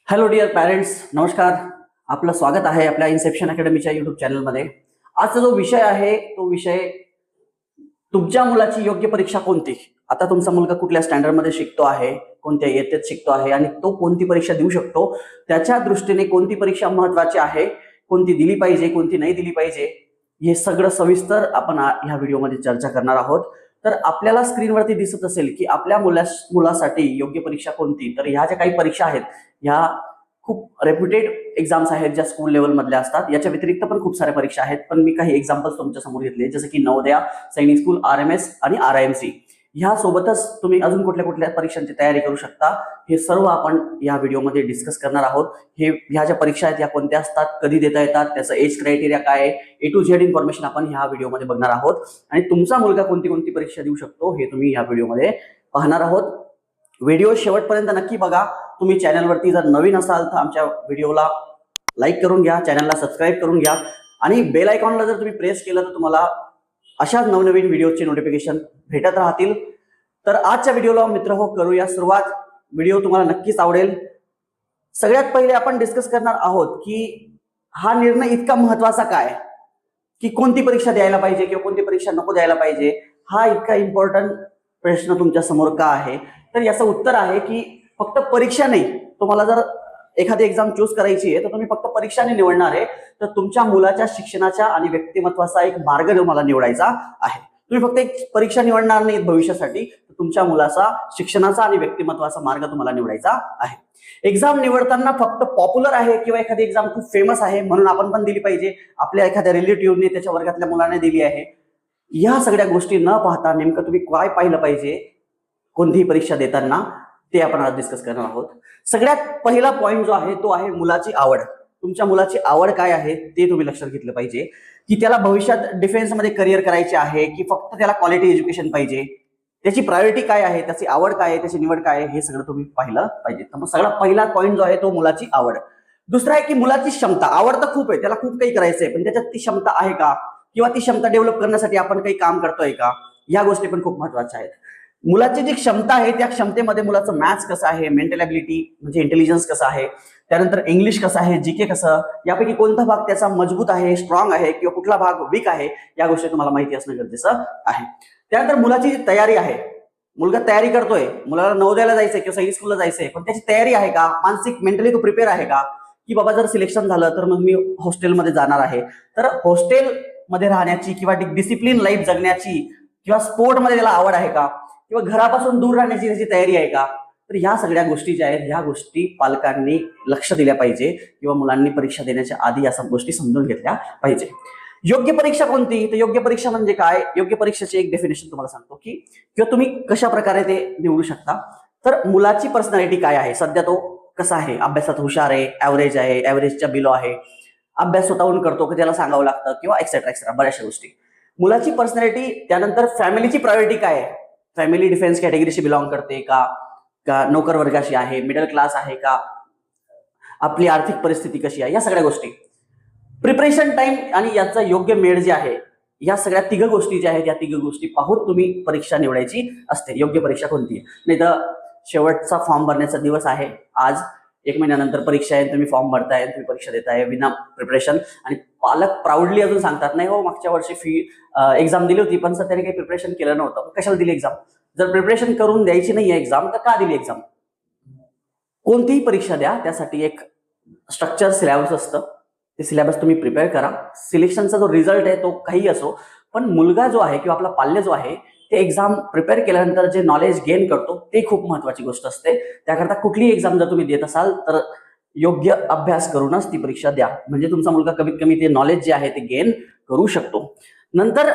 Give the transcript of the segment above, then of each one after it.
Hello dear parents, नमस्कार. आपलं स्वागत आहे आपल्या इन्सेप्शन अकॅडमीच्या युट्यूब चॅनलमध्ये. आजचा जो विषय आहे तो विषय तुमच्या मुलाची योग्य परीक्षा कोणती. आता तुमचा मुलगा कुठल्या स्टँडर्डमध्ये शिकतो आहे, कोणत्या इयत्तेत शिकतो आहे आणि तो कोणती परीक्षा देऊ शकतो, त्याच्या दृष्टीने कोणती परीक्षा महत्वाची आहे, कोणती दिली पाहिजे, कोणती नाही दिली पाहिजे, हे सगळं सविस्तर आपण ह्या व्हिडिओमध्ये चर्चा करणार आहोत. तर आपल्याला स्क्रीनवरती दिसत असेल की आपल्या मुलासाठी योग्य परीक्षा कोणती. तर ह्या ज्या काही परीक्षा आहेत ह्या खूप रेप्युटेड एक्झाम्स आहेत ज्या स्कूल लेवल मधल्या असतात. याच्या व्यतिरिक्त पण खूप साऱ्या परीक्षा आहेत, पण मी काही एक्झाम्पल्स तुमच्या समोर घेतले, जसं की नवोदया, सैनिक स्कूल, RMS आणि RIMC. ह्या सोबतच तुम्ही अजून कुठल्या कुठल्या परीक्षांची तयारी करू शकता, हे सर्व आपण या व्हिडिओमध्ये डिस्कस करणार आहोत. ह्या ज्या परीक्षा आहेत या कोणत्या असतात, कधी देता येतात, त्याचं एज क्रायटेरिया काय आहे, A to Z इन्फॉर्मेशन आपण ह्या व्हिडिओमध्ये बघणार आहोत. आणि तुमचा मुलगा कोणती कोणती परीक्षा देऊ शकतो हे तुम्ही या व्हिडिओमध्ये पाहणार आहोत. व्हिडिओ शेवटपर्यंत नक्की बघा. तुम्ही चॅनलवरती जर नवीन असाल तर आमच्या व्हिडिओला लाईक करून घ्या, चॅनलला सबस्क्राईब करून घ्या आणि बेल आयकॉनला जर तुम्ही प्रेस केलं तर तुम्हाला अशाच नवनवीन व्हिडिओचे नोटिफिकेशन भेटत राहतील. तर आजच्या व्हिडिओला मित्रहो करूया सुरुवात. व्हिडिओ तुम्हाला नक्कीच आवडेल. सगळ्यात पहिले आपण डिस्कस करणार आहोत की हा निर्णय इतका महत्वाचा काय, की कोणती परीक्षा द्यायला पाहिजे किंवा कोणती परीक्षा नको द्यायला पाहिजे. हा इतका इम्पॉर्टंट प्रश्न तुमच्या समोर का आहे. तर याचं उत्तर आहे की फक्त परीक्षा नाही, तुम्हाला जर एखादी एक्झाम चूज करायची आहे तर तुम्ही फक्त परीक्षाने निवडणार आहे, तर तुमच्या मुलाच्या शिक्षणाच्या आणि व्यक्तिमत्वाचा एक मार्ग तुम्हाला निवडायचा आहे. तुम्ही फक्त एक परीक्षा निवडणार नाही भविष्यासाठी, तर तुमच्या मुलाचा शिक्षणाचा आणि व्यक्तिमत्वाचा मार्ग तुम्हाला निवडायचा आहे. एक्झाम निवडताना फक्त पॉप्युलर आहे किंवा एखादी एक्झाम खूप फेमस आहे म्हणून आपण पण दिली पाहिजे, आपल्या एखाद्या रिलेटिव्हने त्याच्या वर्गातल्या मुलाने दिली आहे, या सगळ्या गोष्टी न पाहता नेमकं तुम्ही काय पाहिलं पाहिजे कोणतीही परीक्षा देताना, ते आपण आज डिस्कस करणार आहोत. सगळ्यात पहिला पॉइंट जो आहे तो आहे मुलाची आवड. तुमच्या मुलाची आवड काय आहे ते तुम्ही लक्षात घेतलं पाहिजे, की त्याला भविष्यात डिफेन्समध्ये करिअर करायचे आहे की फक्त त्याला क्वालिटी एज्युकेशन पाहिजे, त्याची प्रायोरिटी काय आहे, त्याची आवड काय आहे, त्याची निवड काय आहे, हे सगळं तुम्ही पाहिलं पाहिजे. तर मग सगळ्यात पहिला पॉइंट जो आहे तो मुलाची आवड. दुसरा आहे की मुलाची क्षमता. आवड तर खूप आहे, त्याला खूप काही करायचंय, पण त्याच्यात ती क्षमता आहे का, किंवा ती क्षमता डेव्हलप करण्यासाठी आपण काही काम करतोय का, ह्या गोष्टी पण खूप महत्वाच्या आहेत. मुलाची जी क्षमता आहे त्या क्षमतेमध्ये मुलाचं मॅथ्स कसं आहे, मेंटल ॲबिलिटी म्हणजे इंटेलिजन्स कसं आहे, त्यानंतर इंग्लिश कसं आहे, GK कसं, यापैकी कोणता भाग त्याचा मजबूत आहे, स्ट्रॉंग आहे किंवा कुठला भाग वीक आहे, या गोष्टी तुम्हाला माहिती असणं गरजेचं आहे. त्यानंतर मुलाची जी तयारी आहे, मुलगा तयारी करतोय, मुलाला नवोदयाला जायचंय किंवा सैनिक स्कूलला जायचंय, पण त्याची तयारी आहे का, मानसिक मेंटली तो प्रिपेअर आहे का, की बाबा जर सिलेक्शन झालं तर मग मी हॉस्टेलमध्ये जाणार आहे, तर हॉस्टेलमध्ये राहण्याची किंवा डिसिप्लिन लाईफ जगण्याची किंवा स्पोर्टमध्ये त्याला आवड आहे का, किंवा घरापासून दूर राहण्याची त्याची तयारी आहे का. तर ह्या सगळ्या गोष्टी ज्या आहेत ह्या गोष्टी पालकांनी लक्ष दिल्या पाहिजे किंवा मुलांनी परीक्षा देण्याच्या आधी या सब गोष्टी समजून घेतल्या पाहिजे. योग्य परीक्षा कोणती, तर योग्य परीक्षा म्हणजे काय, योग्य परीक्षेचे एक डेफिनेशन तुम्हाला सांगतो की किंवा तुम्ही कशा प्रकारे ते निवडू शकता. तर मुलाची पर्सनॅलिटी काय आहे, सध्या तो कसा आहे, अभ्यासात हुशार आहे, ॲव्हरेज आहे, ॲव्हरेजच्या बिलो आहे, अभ्यास स्वतःहून करतो की त्याला सांगावं लागतं, किंवा एक्सेट्रा एक्सेट्रा बऱ्याचशा गोष्टी. मुलाची पर्सनॅलिटी. त्यानंतर फॅमिलीची प्रायोरिटी काय आहे, फॅमिली डिफेन्स कॅटेगरीशी बिलॉंग करते का, नोकर वर्गाशी आहे, मिडल क्लास आहे का, आपली आर्थिक परिस्थिती कशी आहे, या सगळ्या गोष्टी. प्रिपरेशन टाइम आणि याचा योग्य मेळ जे आहे, या सगळ्या तिघ गोष्टी ज्या आहेत या तिघ गोष्टी पाहून तुम्ही परीक्षा निवडायची असते, योग्य परीक्षा कोणती आहे. नाही तर शेवटचा फॉर्म भरण्याचा दिवस आहे आज, 1 महिन्यानंतर परीक्षा आहे, तुम्ही फॉर्म भरताय, तुम्ही परीक्षा देताय विना प्रिपरेशन, आणि पालक प्राऊडली अजून सांगतात नाही हो मागच्या वर्षी एक्झाम दिली होती पण सर त्याने काही प्रिपरेशन केलं नव्हतं, कशाला दिली एक्झाम. जर प्रिपरेशन करून द्यायची नाही एक्झाम तर का दिली एक्झाम. कोणतीही परीक्षा द्या त्यासाठी एक स्ट्रक्चर सिलेबस असतं, ते सिलेबस तुम्ही प्रिपेअर करा. सिलेक्शनचा जो रिझल्ट आहे तो काही असो, पण मुलगा जो आहे किंवा आपला पाल्य जो आहे ते एक्झाम प्रिपेअर केल्यानंतर जे नॉलेज गेन करतो ते खूप महत्वाची गोष्ट असते. त्याकरता कुठलीही एक्झाम जर तुम्ही देत असाल तर योग्य अभ्यास करूनच ती परीक्षा द्या, म्हणजे तुमचा मुलगा कमीत कमी ते नॉलेज जे आहे ते गेन करू शकतो. नंतर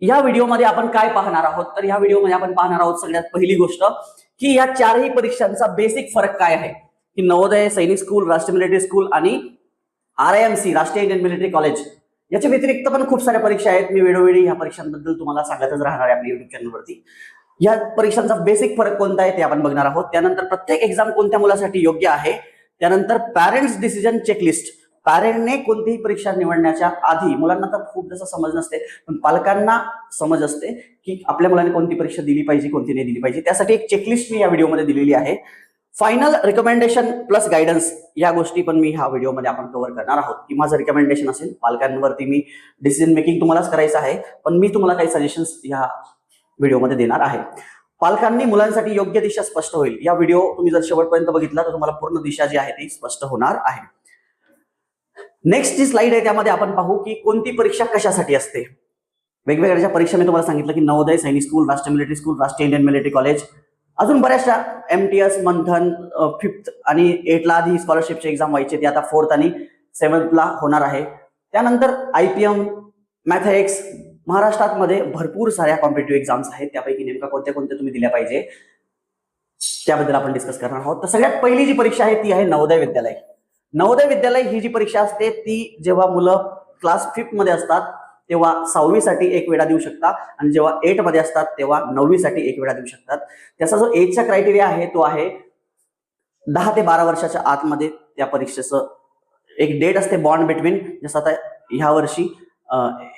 या व्हिडिओमध्ये आपण काय पाहणार आहोत, तर या व्हिडिओमध्ये आपण पाहणार आहोत सगळ्यात पहिली गोष्ट की या चारही परीक्षांचा बेसिक फरक काय आहे, की नवोदय, सैनिक स्कूल, राष्ट्रीय मिलिटरी स्कूल आणि RIMC राष्ट्रीय इंडियन मिलिटरी कॉलेज. याच्या व्यतिरिक्त पण खूप साऱ्या परीक्षा आहेत, मी वेळोवेळी ह्या परीक्षांबद्दल तुम्हाला सांगतच राहणार आहे आपल्या युट्यूब चॅनलवरती. या परीक्षांचा बेसिक फरक कोणता आहे ते आपण बघणार आहोत. त्यानंतर प्रत्येक एक्झाम कोणत्या मुलासाठी योग्य आहे, त्यानंतर पॅरेंट्स डिसिजन चेकलिस्ट, पॅरेंटने कोणतीही परीक्षा निवडण्याच्या आधी, मुलांना तर खूप जसं समज नसते पण पालकांना समज असते की आपल्या मुलाने कोणती परीक्षा दिली पाहिजे कोणती नाही दिली पाहिजे, त्यासाठी एक चेकलिस्ट मी या व्हिडिओमध्ये दिलेली आहे. फायनल रिकमेंडेशन प्लस गायडन्स या गोष्टी पण मी ह्या व्हिडिओमध्ये आपण कव्हर करणार आहोत, की माझं रिकमेंडेशन असेल पालकांवरती, मी डिसिजन मेकिंग तुम्हालाच करायचं आहे, पण मी तुम्हाला काही सजेशन्स ह्या व्हिडिओमध्ये देणार आहे. पालकांनी मुलांसाठी योग्य दिशा स्पष्ट होईल. या व्हिडिओ तुम्ही जर शेवटपर्यंत बघितला तर तुम्हाला पूर्ण दिशा जी आहे ती स्पष्ट होणार आहे. नेक्स्ट जी स्लाइड आहे त्यामध्ये आपण पाहू की कोणती परीक्षा कशासाठी असते. वेगवेगळ्या ज्या परीक्षा मी तुम्हाला सांगितलं की नवोदय, सैनिक स्कूल, राष्ट्रीय मिलिटरी स्कूल, राष्ट्रीय इंडियन मिलिटरी कॉलेज, अजून बऱ्याचशा MTS, मंथन, 5th आणि 8th ला आधी स्कॉलरशिपचे एक्झाम व्हायचे, ते आता 4th आणि 7th ला होणार आहे. त्यानंतर IPM, मॅथेक्स, महाराष्ट्रामध्ये भरपूर साऱ्या कॉम्पिटेटिव्ह एक्झाम्स आहेत, त्यापैकी नेमका कोणत्या कोणत्या तुम्ही दिल्या पाहिजे त्याबद्दल आपण डिस्कस करणार आहोत. तर सगळ्यात पहिली जी परीक्षा आहे ती आहे नवोदय विद्यालय. नवोदय विद्यालय ही जी परीक्षा असते ती जेव्हा मुलं क्लास 5th मध्ये असतात तेव्हा 6वी साठी एक वेळा देऊ शकता, आणि जेव्हा 8th मध्ये असतात तेव्हा 9वी साठी एक वेळा देऊ शकतात. त्याचा जो एजचा क्रायटेरिया आहे तो आहे 10 ते 12 वर्षाच्या आतमध्ये त्या परीक्षेचं एक डेट असते बॉन्ड बिटवीन, जसं आता ह्या वर्षी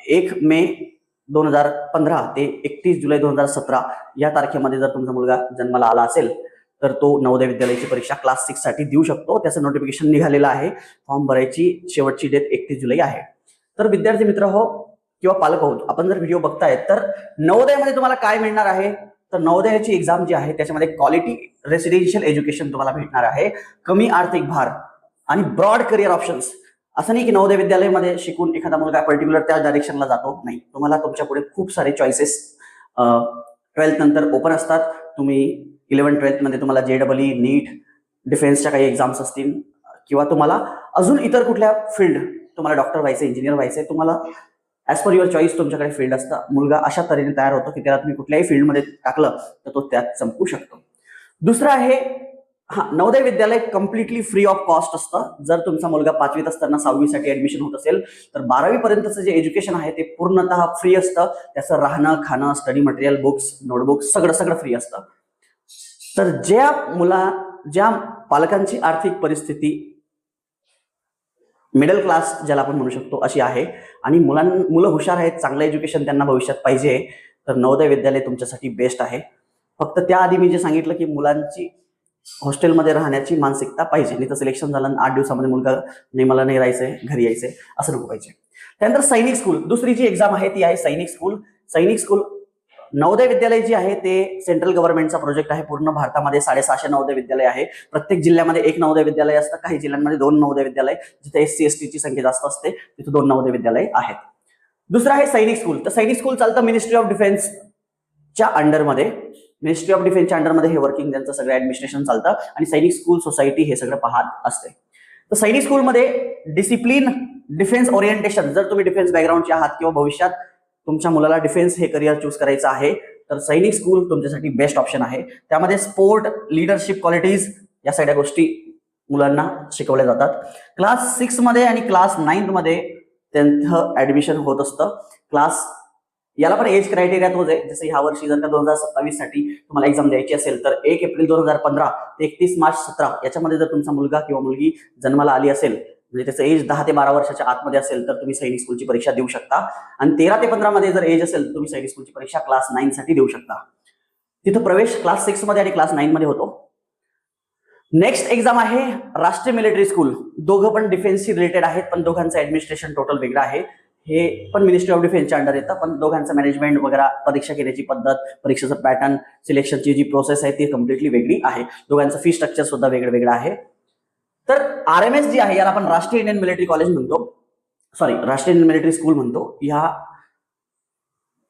1 मे 2015 ते 31 जुलै 2017 या तारखेमध्ये जर तुमचा मुलगा जन्माला आला असेल तर तो नवोदय विद्यालयाची परीक्षा क्लास 6 साठी देऊ शकतो. त्याचं नोटिफिकेशन निघालेलं आहे. फॉर्म भरायची शेवटची डेट 31 जुलै आहे. तर विद्यार्थी मित्र हो किंवा पालक हो, आपण जर व्हिडिओ बघतायत तर नवोदयामध्ये तुम्हाला काय मिळणार आहे, तर नवोदयाची एक्झाम जी आहे त्याच्यामध्ये क्वालिटी रेसिडेन्शियल एज्युकेशन तुम्हाला भेटणार आहे, कमी आर्थिक भार आणि ब्रॉड करिअर ऑप्शन्स. असं नाही की नवोदय विद्यालयामध्ये शिकून एखादा मुलगा पर्टिक्युलर त्या डायरेक्शनला जातो, नाही. तुम्हाला तुमच्या पुढे खूप सारे चॉईसेस 12th नंतर ओपन असतात. तुम्ही 11th-12th मध्ये तुम्हाला JEE, नीट, डिफेन्सच्या काही एक्झाम्स असतील, किंवा तुम्हाला अजून इतर कुठल्या फील्ड, तुम्हाला डॉक्टर व्हायचं, इंजिनियर व्हायचंय, तुम्हाला ॲज पर युअर चॉईस तुमच्याकडे फील्ड असतं. मुलगा अशा तऱ्हेने तयार होतो की त्याला तुम्ही कुठल्याही फील्डमध्ये टाकलं तर तो त्यात चमकू शकतो. दुसरं आहे Navodaya Vidyalaya completely free of cost असतं. जर तुमचा मुलगा 5वीत असताना 6वी साठी ऍडमिशन होत असेल तर 12वी पर्यंतचं जे एज्युकेशन आहे ते पूर्णतः फ्री असतं. त्याचं राहणं, खाणं, स्टडी मटेरियल, बुक्स, नोटबुक्स सगळं फ्री असतं. तर ज्या पालकांची आर्थिक परिस्थिती मिडल क्लास ज्याला आपण म्हणू शकतो अशी आहे, आणि मुलं हुशार आहेत, चांगलं एज्युकेशन त्यांना भविष्यात पाहिजे, तर नवोदय विद्यालय तुमच्यासाठी बेस्ट आहे. फक्त त्याआधी मी जे सांगितलं की मुलांची हॉस्टेलमध्ये राहण्याची मानसिकता पाहिजे, नाही तर सिलेक्शन झालं 8 दिवसामध्ये मुलगा नाही मला नाही राहायचंय, घरी यायचंय, असं नको पाहिजे. त्यानंतर सैनिक स्कूल, दुसरी जी एक्झाम आहे ती आहे सैनिक स्कूल. सैनिक स्कूल नवोदय विद्यालय जी आहे ते सेंट्रल गव्हर्नमेंटचा प्रोजेक्ट आहे. पूर्ण भारतामध्ये 650 नवोदय विद्यालय आहे. प्रत्येक जिल्ह्यामध्ये एक नवोदय विद्यालय असतं, काही जिल्ह्यांमध्ये 2 नवोदय विद्यालय, जिथे SC-ST ची संख्या जास्त असते तिथे 2 नवोदय विद्यालय आहेत. दुसरं आहे सैनिक स्कूल. तर सैनिक स्कूल चालतं मिनिस्ट्री ऑफ डिफेन्सच्या अंडरमध्ये. मिनिस्ट्री ऑफ डिफेन्सच्या अंडरमध्ये हे वर्किंग त्यांचं सगळं ऍडमिनिस्ट्रेशन चालतं, आणि सैनिक स्कूल सोसायटी हे सगळं पाहत असते. तर सैनिक स्कूलमध्ये डिसिप्लिन, डिफेन्स ओरिएंटेशन, जर तुम्ही डिफेन्स बॅकग्राऊंडचे आहात किंवा भविष्यात तुमच्या मुलाला डिफेन्स हे करिअर चूज करायचं आहे तर सैनिक स्कूल तुमच्यासाठी बेस्ट ऑप्शन आहे. त्यामध्ये स्पोर्ट, लिडरशिप क्वालिटीज या सगळ्या गोष्टी मुलांना शिकवल्या जातात. क्लास 6 मध्ये आणि क्लास 9th मध्ये त्यांचं ऍडमिशन होत असतं. याला पण एज क्रायटेरिया तोच आहे. जसं ह्या वर्षी जर का 2027 साठी तुम्हाला एक्झाम द्यायची असेल तर 1 एप्रिल 2015 ते 31 मार्च 17 याच्यामध्ये जर तुमचा मुलगा किंवा मुलगी जन्माला आली असेल, म्हणजे त्याचं एज 10 ते 12 वर्षाच्या आतमध्ये असेल तर तुम्ही सैनिक स्कूलची परीक्षा देऊ शकता. आणि 13 ते 15 मध्ये जर एज असेल तर तुम्ही सैनिक स्कूलची परीक्षा क्लास 9 साठी देऊ शकता. तिथं प्रवेश क्लास 6 मध्ये आणि क्लास 9 मध्ये होतो. नेक्स्ट एक्झाम आहे राष्ट्रीय मिलिटरी स्कूल. दोघं पण डिफेन्सशी रिलेटेड आहेत, पण दोघांचं ऍडमिनिस्ट्रेशन टोटल वेगळं आहे. हे पण मिनिस्ट्री ऑफ डिफेन्सच्या अंडर येतं, पण दोघांचं मॅनेजमेंट वगैरे, परीक्षा घेण्याची पद्धत, परीक्षेचं पॅटर्न, सिलेक्शनची जी प्रोसेस आहे ती कम्प्लिटली वेगळी आहे. दोघांचं फी स्ट्रक्चर सुद्धा वेगळं आहे. तर RMS जी आहे याला आपण राष्ट्रीय इंडियन मिलिटरी कॉलेज म्हणतो, राष्ट्रीय इंडियन मिलिटरी स्कूल म्हणतो. ह्या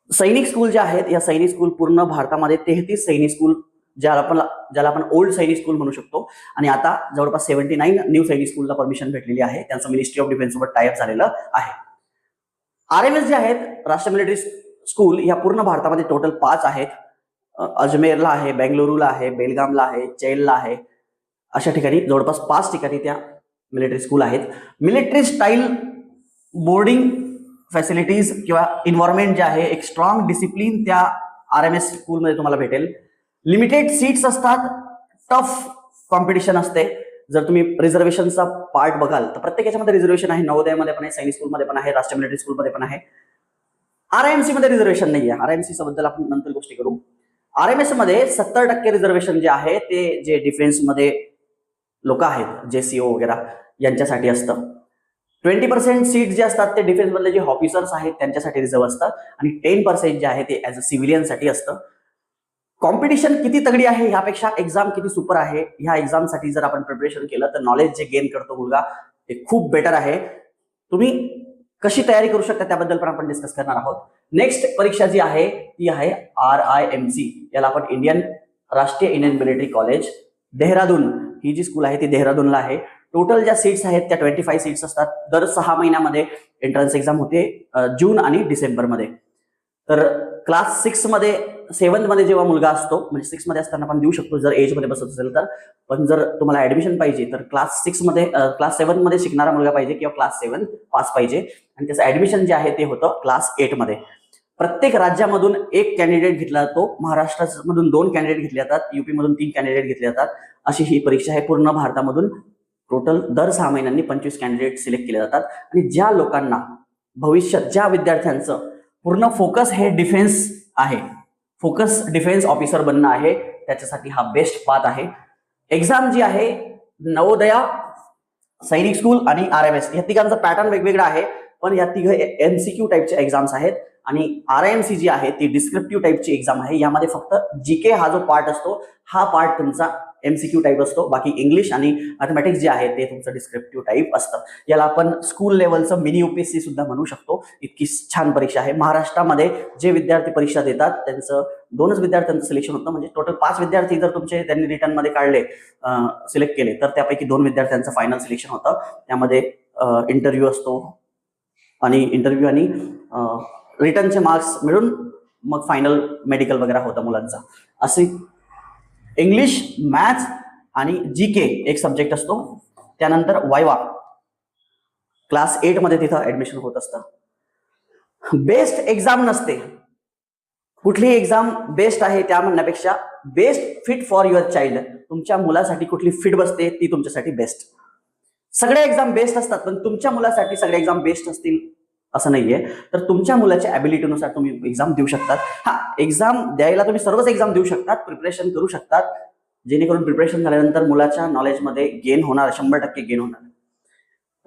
सैनिक स्कूल ज्या आहेत या सैनिक स्कूल पूर्ण भारतामध्ये 33 सैनिक स्कूल ज्याला आपण ओल्ड सैनिक स्कूल म्हणू शकतो, आणि आता जवळपास 79 न्यू सैनिक स्कूलला परमिशन भेटलेली आहे. त्यांचं मिनिस्ट्री ऑफ डिफेन्स सोबत टायअप झालेलं आहे. RMS जे आहेत राष्ट्रीय मिलिटरी स्कूल ह्या पूर्ण भारतामध्ये टोटल 5 आहेत. अजमेरला आहे, बेंगलुरूला आहे, बेलगामला आहे, चैलला आहे, अशा ठिकाणी जवळपास 5 ठिकाणी त्या मिलिटरी स्कूल आहेत. मिलिटरी स्टाईल बोर्डिंग फॅसिलिटीज किंवा इन्व्हायरमेंट जे आहे, एक स्ट्रॉंग डिसिप्लिन त्या RMS स्कूलमध्ये तुम्हाला भेटेल. लिमिटेड सीट्स असतात, टफ कॉम्पिटिशन असते. जर तुम्ही रिझर्वेशनचा पार्ट बघाल तर प्रत्येक याच्यामध्ये रिझर्वेशन आहे. नवोदयामध्ये पण आहे, सैनिक स्कूलमध्ये पण आहे, राष्ट्रीय मिलिटरी स्कूलमध्ये पण आहे. RIMC मध्ये रिझर्वेशन नाही आहे. RIMC बद्दल आपण नंतर गोष्टी करू. RMS मध्ये 70% रिझर्वेशन जे आहे ते जे डिफेन्समध्ये लोक आहेत, जे CO वगैरे यांच्यासाठी असतं. 20% सीट जे असतात ते डिफेन्स मधले जे ऑफिसर्स आहेत त्यांच्यासाठी रिझर्व असतं आणि 10% जे आहे ते ऍज अ सिव्हिलियन साठी असतं. कॉम्पिटिशन किती तगडी आहे ह्यापेक्षा एक्झाम किती सुपर आहे. ह्या एक्झामसाठी जर आपण प्रिपरेशन केलं तर नॉलेज जे गेन करतो मुलगा ते खूप बेटर आहे. तुम्ही कशी तयारी करू शकता त्याबद्दल पण आपण डिस्कस करणार आहोत. नेक्स्ट परीक्षा जी आहे ती आहे RIMC, याला आपण राष्ट्रीय इंडियन मिलिटरी कॉलेज देहरादून, ही जी स्कूल आहे ती देहरादूनला आहे. टोटल ज्या सीट्स आहेत त्या 25 सीट्स असतात. दर 6 महिन्यामध्ये एंट्रन्स एक्झाम होते, जून आणि डिसेंबरमध्ये. तर क्लास 6 मध्ये 7th मध्ये जेव्हा मुलगा असतो, म्हणजे 6 मध्ये असताना आपण देऊ शकतो जर एज मध्ये बसत असेल तर. पण जर तुम्हाला ऍडमिशन पाहिजे तर क्लास 7 मध्ये शिकणारा मुलगा पाहिजे किंवा क्लास 7 पास पाहिजे. आणि त्याचं ऍडमिशन जे आहे ते होतं क्लास 8 मध्ये. प्रत्येक राज्यामधून एक कॅन्डिडेट घेतला जातो. महाराष्ट्रामधून 2 कॅन्डिडेट घेतले जातात, UP मधून 3 कॅन्डिडेट घेतले जातात. अशी ही परीक्षा आहे. पूर्ण भारतामधून टोटल दर 6 महिन्यांनी 25 कॅन्डिडेट सिलेक्ट केले जातात. आणि ज्या लोकांना भविष्यात, ज्या विद्यार्थ्यांचं पूर्ण फोकस हे डिफेन्स आहे, फोकस डिफेन्स ऑफिसर बनणं आहे, त्याच्यासाठी हा बेस्ट पाथ आहे. एक्झाम जी आहे नवोदया, सैनिक स्कूल आणि RMS या तिघांचा पॅटर्न वेगवेगळा आहे. पण या तिघ MCQ टाईपचे एक्झाम्स आहेत. आणि RIMC जी आहे ती डिस्क्रिप्टिव्ह टाईपची एक्झाम आहे. यामध्ये फक्त GK हा जो पार्ट असतो हा पार्ट तुमचा MCQ टाईप असतो. बाकी इंग्लिश आणि मॅथमॅटिक्स जे आहे ते तुमचं डिस्क्रिप्टिव्ह टाईप असतं. याला आपण स्कूल लेवलचं मिनी UPSC सुद्धा म्हणू शकतो. इतकी छान परीक्षा आहे. महाराष्ट्रामध्ये जे विद्यार्थी परीक्षा देतात त्यांचं 2च विद्यार्थ्यांचं सिलेक्शन होतं. म्हणजे टोटल 5 विद्यार्थी जर तुमचे त्यांनी रिटर्न मध्ये काढले, सिलेक्ट केले, तर त्यापैकी 2 विद्यार्थ्यांचं फायनल सिलेक्शन होतं. त्यामध्ये इंटरव्ह्यू असतो आणि रिटर्नचे मार्क्स मिळून मग फायनल मेडिकल वगैरे होतं मुलांचा. असे इंग्लिश, मॅथ्स आणि GK एक सब्जेक्ट असतो. त्यानंतर वायवा क्लास 8 मध्ये तिथं ऍडमिशन होत असतं. बेस्ट एक्झाम नसते. कुठलीही एक्झाम बेस्ट आहे त्या म्हणण्यापेक्षा best fit for your child, तुमच्या मुलासाठी कुठली फिट बसते ती तुमच्यासाठी बेस्ट. सगळे एक्झाम बेस्ट असतात पण तुमच्या मुलासाठी सगळे एक्झाम बेस्ट असतील असं नाहीये. तर तुमच्या मुलाच्या ॲबिलिटीनुसार तुम्ही एक्झाम देऊ शकतात. हा, एक्झाम द्यायला तुम्ही सर्वच एक्झाम देऊ शकतात, प्रिपरेशन करू शकतात, जेणेकरून प्रिपरेशन झाल्यानंतर मुलाच्या नॉलेजमध्ये गेन होणार, 100% गेन होणार.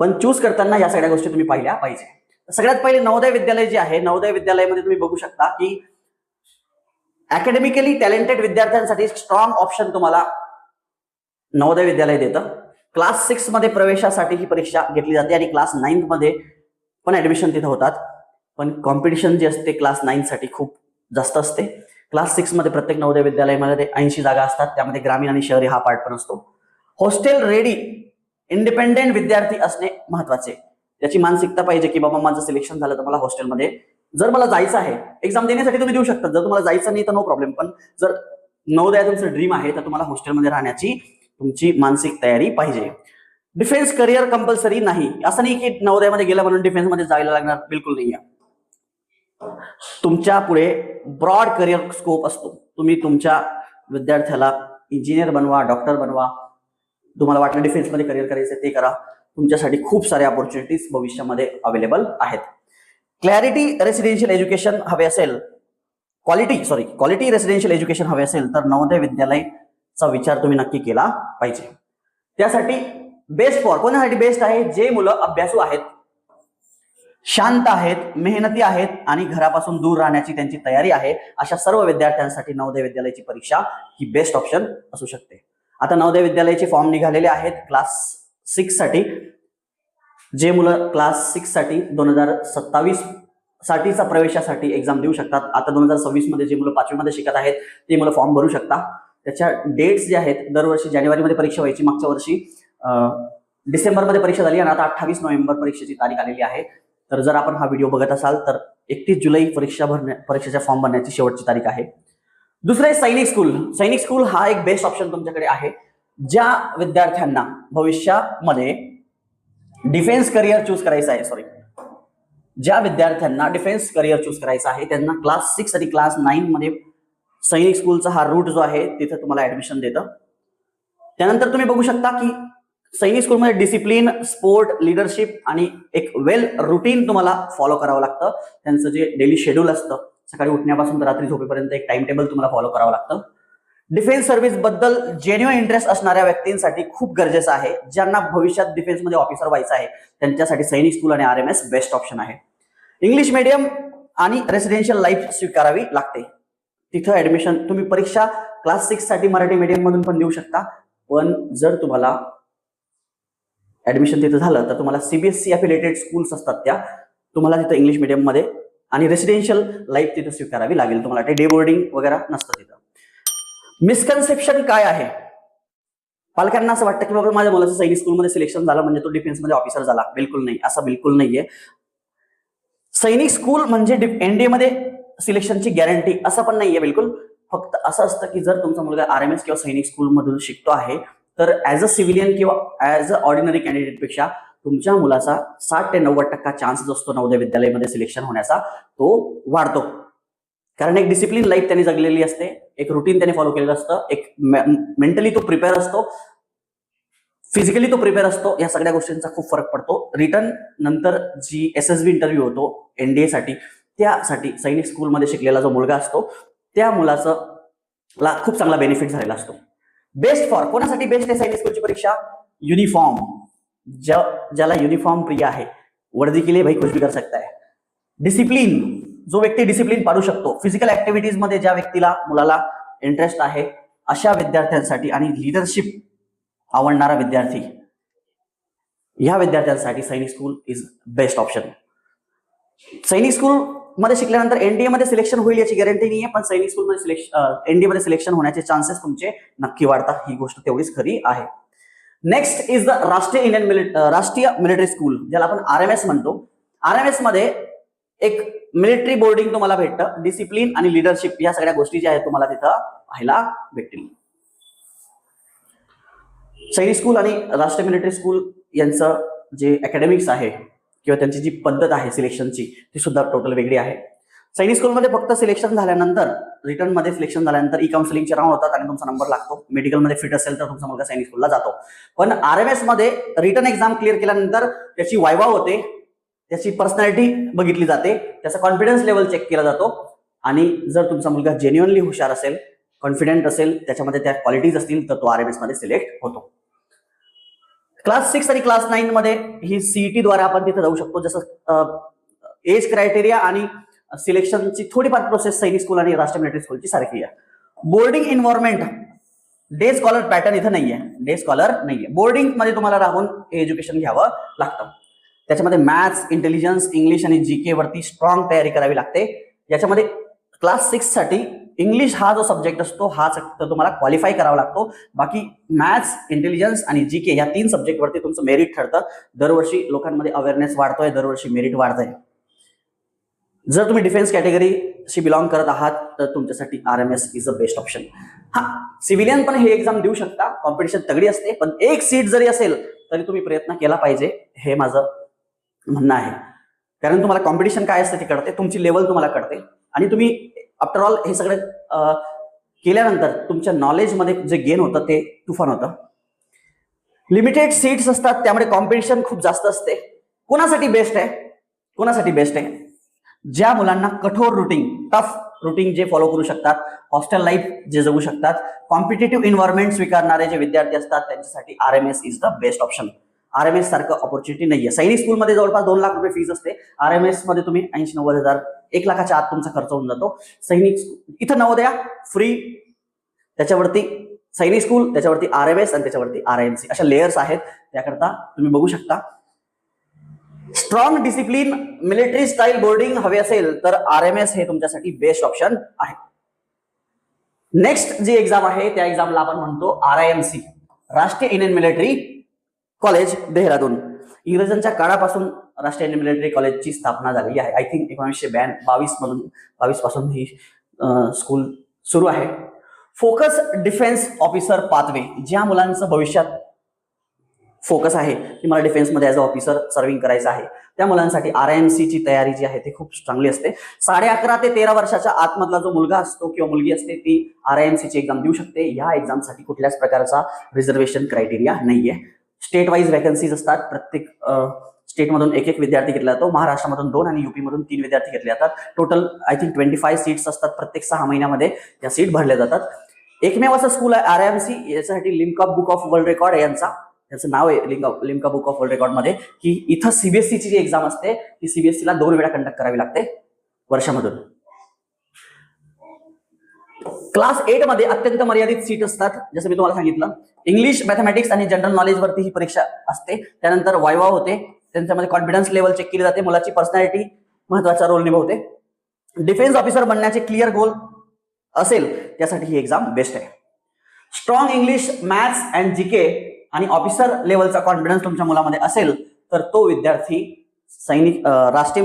पण चूज करताना या सगळ्या गोष्टी तुम्ही पाहिल्या पाहिजे. सगळ्यात पहिले नवोदय विद्यालय जे आहे, नवोदय विद्यालयामध्ये तुम्ही बघू शकता की अकॅडमिकली टॅलेंटेड विद्यार्थ्यांसाठी स्ट्रॉंग ऑप्शन तुम्हाला नवोदय विद्यालय देतं. क्लास 6 मध्ये प्रवेशासाठी ही परीक्षा घेतली जाते आणि क्लास 9 मध्ये पण ऍडमिशन तिथं होतात. पण कॉम्पिटिशन जे असते क्लास 9 साठी खूप जास्त असते. क्लास 6 मध्ये प्रत्येक नवोदय विद्यालयामध्ये 80 जागा असतात. त्यामध्ये ग्रामीण आणि शहरी हा पार्ट पण असतो. हॉस्टेल रेडी इंडिपेंडेंट विद्यार्थी असणे महत्वाचे. त्याची मानसिकता पाहिजे की बाबा माझं सिलेक्शन झालं तर मला हॉस्टेलमध्ये जर मला जायचं आहे, एक्झाम देण्यासाठी तुम्ही देऊ शकता. जर तुम्हाला जायचं नाही तर नो प्रॉब्लेम. पण जर नवोदय तुमचं ड्रीम आहे तर तुम्हाला हॉस्टेलमध्ये राहण्याची तुमची मानसिक तयारी पाहिजे. डिफेन्स करिअर कंपल्सरी नाही. असं नाही की नवोदयामध्ये गेलं म्हणून डिफेन्स मध्ये जायला लागणार, बिलकुल नाही आहे. तुमच्या पुढे ब्रॉड करिअर स्कोप असतो. तुम्ही तुमच्या विद्यार्थ्याला इंजिनियर बनवा, डॉक्टर बनवा. तुम्हाला वाटलं डिफेन्समध्ये करिअर करायचं ते करा. तुमच्यासाठी खूप साऱ्या ऑपॉर्च्युनिटीज भविष्यामध्ये अवेलेबल आहेत. क्लॅरिटी रेसिडेन्शियल एज्युकेशन हवे असेल, क्वालिटी रेसिडेन्शियल एज्युकेशन हवे असेल तर नवोदय विद्यालयाचा विचार तुम्ही नक्की केला पाहिजे. त्यासाठी बेस्ट फॉर कोणासाठी बेस्ट आहे? जे मुलं अभ्यासू आहेत, शांत आहेत, मेहनती आहेत आणि घरापासून दूर राहण्याची त्यांची तयारी आहे, अशा सर्व विद्यार्थ्यांसाठी नवोदय विद्यालयाची परीक्षा ही बेस्ट ऑप्शन असू शकते. आता नवोदय विद्यालयाचे फॉर्म निघालेले आहेत क्लास 6 साठी. जे मुलं क्लास 6 साठी 2027 साठीचा प्रवेशासाठी एक्झाम देऊ शकतात. आता 2026 मध्ये जे मुलं 5वी मध्ये शिकत आहेत ते मुलं फॉर्म भरू शकता. त्याच्या डेट्स जे आहेत, दरवर्षी जानेवारीमध्ये परीक्षा व्हायची, मागच्या वर्षी डिसेंबरमध्ये परीक्षा झाली आणि आता 28 नोव्हेंबर परीक्षेची तारीख आलेली आहे. तर जर आपण हा व्हिडिओ बघत असाल तर 31 जुलै परीक्षेच्या फॉर्म भरण्याची शेवटची तारीख आहे. दुसरे सैनिक स्कूल. सैनिक स्कूल हा एक बेस्ट ऑप्शन तुमच्याकडे आहे. ज्या विद्यार्थ्यांना भविष्यामध्ये डिफेन्स करिअर चूज करायचं आहे, ज्या विद्यार्थ्यांना डिफेन्स करिअर चूज करायचं आहे त्यांना क्लास 6 आणि क्लास 9 मध्ये सैनिक स्कूलचा हा रूट जो आहे तिथे तुम्हाला ऍडमिशन देतं. त्यानंतर तुम्ही बघू शकता की सैनिक स्कूलमध्ये डिसिप्लिन, स्पोर्ट, लिडरशिप आणि एक वेल रुटीन तुम्हाला फॉलो करावं लागतं. त्यांचं जे डेली शेड्यूल असतं सकाळी उठण्यापासून तर रात्री झोपेपर्यंत एक टाइम टेबल तुम्हाला फॉलो करावं लागतं. डिफेन्स सर्व्हिस बद्दल जेन्युइन इंटरेस्ट असणाऱ्या व्यक्तींसाठी खूप गरजेचं आहे. ज्यांना भविष्यात डिफेन्समध्ये ऑफिसर व्हायचं आहे त्यांच्यासाठी सैनिक स्कूल आणि RMS बेस्ट ऑप्शन आहे. इंग्लिश मीडियम आणि रेसिडेन्शियल लाईफ स्वीकारावी लागते. तिथं ऍडमिशन तुम्ही परीक्षा क्लास 6 साठी मराठी मीडियम मधून पण देऊ शकता. पण जर तुम्हाला ऍडमिशन तिथं झालं तर तुम्हाला CBSE अफिलिएटेड स्कूल्स असतात त्या तुम्हाला तिथं इंग्लिश मीडियम मध्ये आणि रेसिडेन्शियल लाईफ तिथं स्वीकारावी लागेल. तुम्हाला ते डे बोर्डिंग वगैरे नसतं तिथं. मिसकन्सेप्शन काय आहे? पालकांना असं वाटतं की बाबा माझ्या मुलाचं सैनिक स्कूलमध्ये सिलेक्शन झालं म्हणजे तो डिफेन्समध्ये ऑफिसर झाला. बिलकुल नाही, असं बिलकुल नाहीये. सैनिक स्कूल म्हणजे NDA मध्ये सिलेक्शनची गॅरंटी असं पण नाहीये बिलकुल. फक्त असं असतं की जर तुमचा मुलगा RMS किंवा सैनिक स्कूल मधून शिकतो आहे तर ऍज अ सिव्हिलियन किंवा ऍज अ ऑर्डिनरी कॅन्डिडेट पेक्षा तुमच्या मुलाचा 60 ते 90% चान्स जो असतो नवोदय विद्यालयामध्ये सिलेक्शन होण्याचा तो वाढतो. कारण एक डिसिप्लिन लाईफ त्यांनी जगलेली असते, एक रुटीन त्यांनी फॉलो केलेलं असतं, एक मेंटली तो प्रिपेअर असतो, फिजिकली तो प्रिपेअर असतो. या सगळ्या गोष्टींचा खूप फरक पडतो. रिटर्न नंतर जी SSB इंटरव्ह्यू होतो NDA साठी, त्यासाठी सैनिक स्कूलमध्ये शिकलेला जो मुलगा असतो त्या मुलाचा खूप चांगला बेनिफिट झालेला असतो. बेस्ट फॉर कोणासाठी बेस्ट आहे सैनिक स्कूलची परीक्षा? युनिफॉर्म. ज्याला युनिफॉर्म प्रिय आहे, वर्दी के लिए भाई कुछ भी कर सकता है. डिसिप्लिन, जो व्यक्ती डिसिप्लिन पाडू शकतो. फिजिकल ऍक्टिव्हिटीज मध्ये ज्या व्यक्तीला मुलाला इंटरेस्ट आहे अशा विद्यार्थ्यांसाठी आणि लिडरशिप आवडणारा विद्यार्थी, ह्या विद्यार्थ्यांसाठी सैनिक स्कूल इज बेस्ट ऑप्शन. सैनिक स्कूल मध्ये शिकल्यानंतर NDA मध्ये सिलेक्शन होईल याची गॅरंटी नाहीये, पण सैनिक स्कूल मध्ये NDA मध्ये सिलेक्शन होण्याचे चान्सेस तुमचे नक्की वाढतात. ही गोष्ट तेवढीच खरी आहे. नेक्स्ट इज द राष्ट्रीय मिलिटरी स्कूल, ज्याला आपण RMS म्हणतो. RMS मध्ये एक मिलिटरी बोर्डिंग तुम्हाला भेटतं. डिसिप्लिन आणि लिडरशिप या सगळ्या गोष्टी ज्या आहेत तुम्हाला तिथं पाहायला भेटतील. सैनिक स्कूल आणि राष्ट्रीय मिलिटरी स्कूल यांचं जे अकॅडमिक्स आहे किंवा त्यांची जी पद्धत आहे सिलेक्शनची ती सुद्धा टोटल वेगळी आहे. सैनिक स्कूलमध्ये फक्त सिलेक्शन झाल्यानंतर, रिटर्न मध्ये सिलेक्शन झाल्यानंतर काउन्सिलिंगचे राऊंड होतात आणि तुमचा नंबर लागतो. मेडिकलमध्ये फिट असेल तर तुमचा मुलगा सैनिक स्कूलला जातो. पण RMS मध्ये रिटर्न एक्झाम क्लिअर केल्यानंतर त्याची वायवा होते, त्याची पर्सनॅलिटी बघितली जाते, त्याचा कॉन्फिडन्स लेवल चेक केला जातो आणि जर तुमचा मुलगा जेन्युअनली हुशार असेल, कॉन्फिडंट असेल, त्याच्यामध्ये त्या क्वालिटीज असतील तर तो RMS मध्ये सिलेक्ट होतो. क्लास 6 आणि क्लास 9 मध्ये ही CET द्वारे आपण तिथे जाऊ शकतो. जसं एज क्रायटेरिया आणि सिलेक्शनची थोडीफार प्रोसेस सैनिक स्कूल आणि राष्ट्रीय मिलिटरी स्कूलची सारखी आहे. Boarding environment, day scholar pattern इथं नाहीये. डे स्कॉलर नाहीये. बोर्डिंग मध्ये तुम्हाला राहून एज्युकेशन घ्यावं लागतं. त्याच्यामध्ये मॅथ्स, इंटेलिजन्स, इंग्लिश आणि GK वरती स्ट्रॉंग तयारी करावी लागते. याच्यामध्ये क्लास 6 साठी इंग्लिश हा जो सब्जेक्ट असतो हा तुम्हाला क्वालिफाय करावा लागतो. बाकी मॅथ्स, इंटेलिजन्स आणि GK या 3 सब्जेक्ट वरती तुमचं मेरिट ठरतं. दरवर्षी लोकांमध्ये अवेअरनेस वाढतोय, दरवर्षी मेरिट वाढतंय. जर तुम्ही डिफेन्स कॅटेगरीशी बिलॉंग करत आहात तर तुमच्यासाठी RMS is a best option. हा, सिव्हिलियन पण हे एक्झाम देऊ शकता, कॉम्पिटिशन तगडी असते, पण एक सीट जरी असेल तरी तुम्ही प्रयत्न केला पाहिजे, हे माझं म्हणणं आहे. कारण तुम्हाला कॉम्पिटिशन काय असतं ते कळते, तुमची लेवल तुम्हाला कळते आणि तुम्ही आफ्टर ऑल हे सगळं केल्यानंतर तुमच्या नॉलेजमध्ये जे गेन होतं ते तुफान होतं. लिमिटेड सीट्स असतात, त्यामुळे कॉम्पिटिशन खूप जास्त असते. कोणासाठी बेस्ट आहे? कोणासाठी बेस्ट आहे? ज्या मुलांना कठोर रुटीन, टफ रुटीन जे फॉलो करू शकतात, हॉस्टेल लाईफ जे जगू शकतात, कॉम्पिटेटिव्ह एन्व्हायरमेंट स्वीकारणारे जे विद्यार्थी असतात त्यांच्यासाठी RMS is the best option. RMS सारखं ऑपॉर्च्युनिटी नाहीये. सैनिक स्कूलमध्ये जवळपास 2 लाख रुपये फीज असते. RMS मध्ये तुम्ही 80-90 हजार, 1 लाखाच्या आत तुमचा खर्च होऊन जातो. सैनिक इथं नवोदया फ्री, त्याच्यावरती सैनिक स्कूल, त्याच्यावरती RMS आणि त्याच्यावरती RIMC अशा लेयर्स आहेत. त्याकरता तुम्ही बघू शकता. Strong discipline military style boarding हवे असेल तर RMS हे तुमच्यासाठी बेस्ट ऑप्शन आहे. नेक्स्ट जी एक्झाम आहे त्या एक्झामला आपण म्हणतो RIMC, राष्ट्रीय इंडियन मिलिटरी कॉलेज देहरादून. इंग्रजांच्या काळापासून राष्ट्रीय इंडियन मिलिटरी कॉलेजची स्थापना झालेली आहे. आय थिंक 1922 पासून ही स्कूल सुरू आहे. फोकस डिफेन्स ऑफिसर पाथवे, ज्या मुलांचं भविष्यात फोकस आहे की मला डिफेन्समध्ये ऍज अ ऑफिसर सर्व्हिंग करायचं आहे, त्या मुलांसाठी RIMC ची तयारी जी आहे ती खूप चांगली असते. 11.5 ते 13 वर्षाच्या आतमधला जो मुलगा असतो किंवा मुलगी असते ती RIMC ची एक्झाम देऊ शकते. या एक्झामसाठी कुठल्याच प्रकारचा रिझर्वेशन क्रायटेरिया नाहीये. स्टेट वाईज वॅकन्सीज असतात. प्रत्येक स्टेटमधून एक विद्यार्थी घेतला जातो, महाराष्ट्रामधून 2 आणि युपी मधून 3 विद्यार्थी घेतले जातात. टोटल आय थिंक 25 सीट्स असतात. प्रत्येक 6 महिन्यामध्ये त्या सीट भरल्या जातात. एकमेव असं स्कूल आहे RIMC, याच्यासाठी Limca book of world record याचं नाव आहे Limca book of world record मध्ये, की इथं सीबीएसईची जी एक्झाम असते ती सीबीएसईला 2 वेळा कंडक्ट करावी लागते वर्षामधून. क्लास 8 मध्ये अत्यंत मर्यादित सीट असतात. जसं मी तुम्हाला सांगितलं, इंग्लिश, मॅथमॅटिक्स आणि जनरल नॉलेज वरती ही परीक्षा असते. त्यानंतर वायवा होते, त्यांच्यामध्ये कॉन्फिडन्स लेवल चेक केली जाते, मुलाची पर्सनॅलिटी महत्वाचा रोल निभावते. डिफेन्स ऑफिसर बनण्याचे क्लिअर गोल असेल त्यासाठी ही एक्झाम बेस्ट आहे. Strong English, maths and GK आणि ऑफिसर लेवलचा कॉन्फिडन्स तुमच्या मुलामध्ये असेल तर तो विद्यार्थी राष्ट्रीय